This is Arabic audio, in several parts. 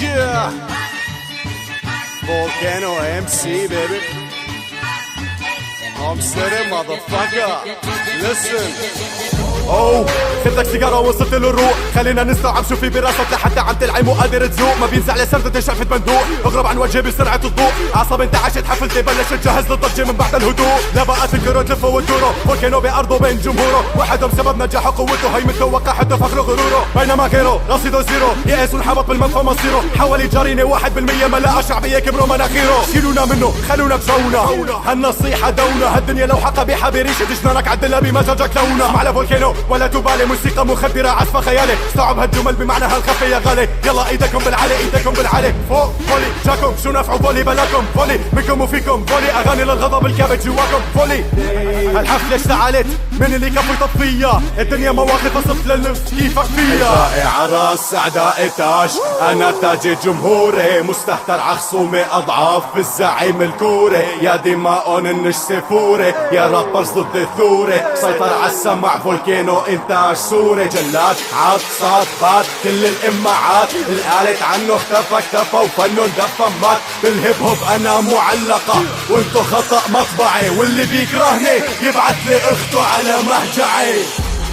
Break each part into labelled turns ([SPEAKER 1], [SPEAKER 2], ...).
[SPEAKER 1] Yeah. Volcano MC, baby. I'm steady, motherfucker. Listen. اوه خدك سيجارة وصلت للروق، خلينا نستوعب شو في براسك لحتى عم تلعب وقادر تذوق، ما بينزع لسردة شقفة بندوق، اغرب عن وجهي بسرعة الضوء، اعصاب انتعشت حفلتي بلشت جهز للضجة من بعد الهدوء، لا بقى تنكروا تلفوا وتدوروا، فولكانو بأرضه بين جمهوره، وحدهم سبب نجاحه قوته، هي متوقع حتى فخره غروره، بينما غيره رصيده زيرو، يأس وانحبط بالمنفى مصيره، حاول يجاريني 1% ملاقى شعبية كبروا مناخيره، شيلونا منه خلونا بجونا، هالنصيحة دونا، هالدنيا لو حقا بيحة بريشة جنانك عدلها بمزاجك لونا، اسمع لفولكانو ولا تبالي، موسيقى مخدرة عزفة خيالي، استوعب هالجمل بمعناها الخفي يا غالي، يلا ايدكم بالعلي ايدكم بالعلي، فوق فولي جاكم شو نفعوا فولي بلاكم، فولي منكم وفيكم، فولي اغاني للغضب الكابت جواكم، فولي هالحفلة اشتعلت من اللي كفوا يطفيها، الدنيا مواقف وصفت للنفس كيفك فيها، رائع راس اعدائي تاج، انا تاج جمهوري، مستهتر عخصومي اضعاف بالزعيم الكوري، يا دماء النجس فوري، يا رابرز ضد الثوري، سيطر عالسمع فولكانو انتاج سوري، جلاد عاد صاد بات كل الامعات، القالت عنه اختفى وفنه اندفى مات، بالهيب هوب انا معلقة وانتو خطأ مطبعي، واللي بيكرهني يبعت لي اخته على مهجعي،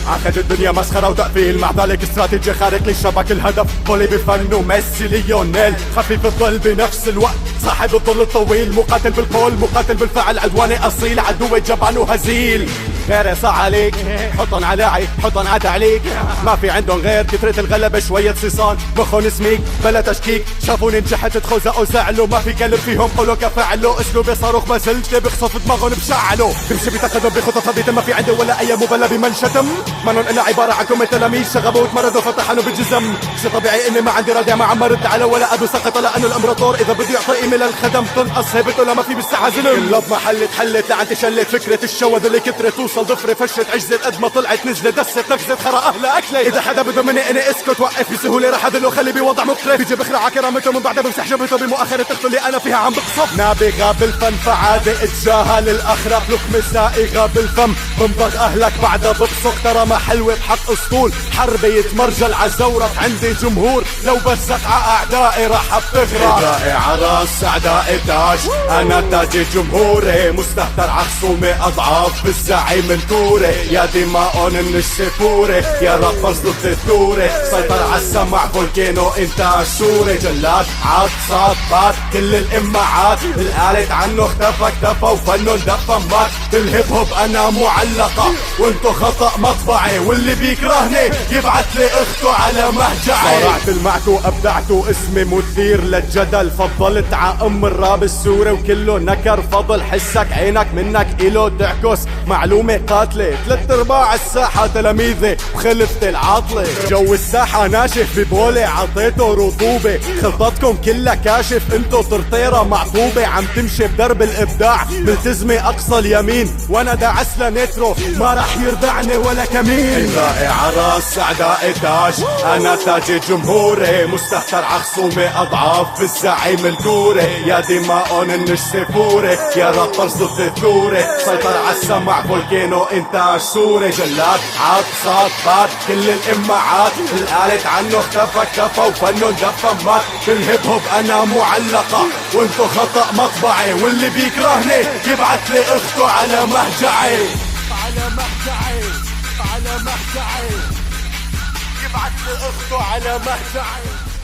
[SPEAKER 1] عقد الدنيا مسخرة وتقفيل، مع ذلك استراتيجي خارق للشبك، الهدف فولي بفنه ميسي ليونيل، خفيف الظل بنفس الوقت صاحب الظل الطويل، مقاتل بالقول مقاتل بالفعل، عدواني اصيل عدوي جبان وهزيل، غير صح عليك حطن على حطن على تعليق، ما في عندهم غير كثرة الغلبة شوية صيصان، مخون سميك بلا تشكيك، شافوني نجحت تخوزقوا زعلوا، ما في قلب فيهم قولوا كفعلوا، اسلوبي صاروخ بسلت بخصف دماغهم بشعلوا، بمشي بتقدم بخطط ثابتة، ما في عندي ولا اي مبالاه بمن شتم، منن الا عبارة عن كم تلاميذ شغبوا وتمردوا فتحنوا بالجزم، شي طبيعي اني ما عندي ردع ما عم برد على ولا ادو سقط، لانه الامبراطور اذا بده يعطي قيمة للخدم تنقص هيبته لما في بالساعة زلم، كل ما حلت حلت لعنتي شلت، فكرة الشوذ اللي كترت توصل ضفري فشت عجزت قد ما طلعت نزلت دست نكزت خرا اهلا اكلي، اذا حدا بده مني اني اسكت وقف بسهولة رح ادله خلي بوضع مختلف، بيجي بخرع كرامته من بعدها بمسح جبهته بمؤخرة اخته اللي انا فيها عم بقصف، نابغة بالفن فعادي اتجاهل الاخرق، لقمة سائغة بالفم بنضغ اهلك بعدها ببصق، ترى ما حلوة بحق اسطول، حربي يتمرجل عالزورق، عندي جمهور لو بزق اعدائي رح بتغرق، رائع راس اعدائي تاج، انا تاج جمهوري، مستهتر عخصومي اضعاف بالزعيم الكوري، يا دماء النجس فوري، يا رابرز ضد الثوري، سيطر عالسمع فولكانو انتاج سوري، جلاد عاد صاد بات كل الامعات، القالت عنه اختفى وفنه اندفى مات، بالهيب هوب انا معلقة وانتو خطأ مطبعي، واللي بيكرهني يبعت لي اخته على مهجعي، صارعت المعتو ابدعتو اسمي مثير للجدل، فضلت ام الراب السوري وكله نكر فضل، حسك عينك منك إلو تعكس معلومة قاتلة، 3/4 الساحة تلاميذي وخلفت العاطلة، جو الساحة ناشف ببولي عطيته رطوبة، خططكم كلها كاشف انتو طرطيرة معطوبة، عم تمشي بدرب الابداع ملتزمة اقصى اليمين، وانا داعس لنترو ما رح يردعني ولا كمين، رائع راس اعدائي تاج، انا تاج جمهوري، مستهتر عخصومي اضعاف بالزعيم الكوري، يا دماء النجس فوري، يا رابرز ضد الثوري، سيطر عالسمع فولكانو انتاج سوري، جلاد عاد صاد بات كل الامعات، القالت عنه اختفى وفنه اندفى مات، بالهيب هوب انا معلقة وانتو خطأ مطبعي، واللي بيكرهني يبعت لي اخته على مهجعي، على مهجعي على مهجعي، يبعت لي اخته على مهجعي.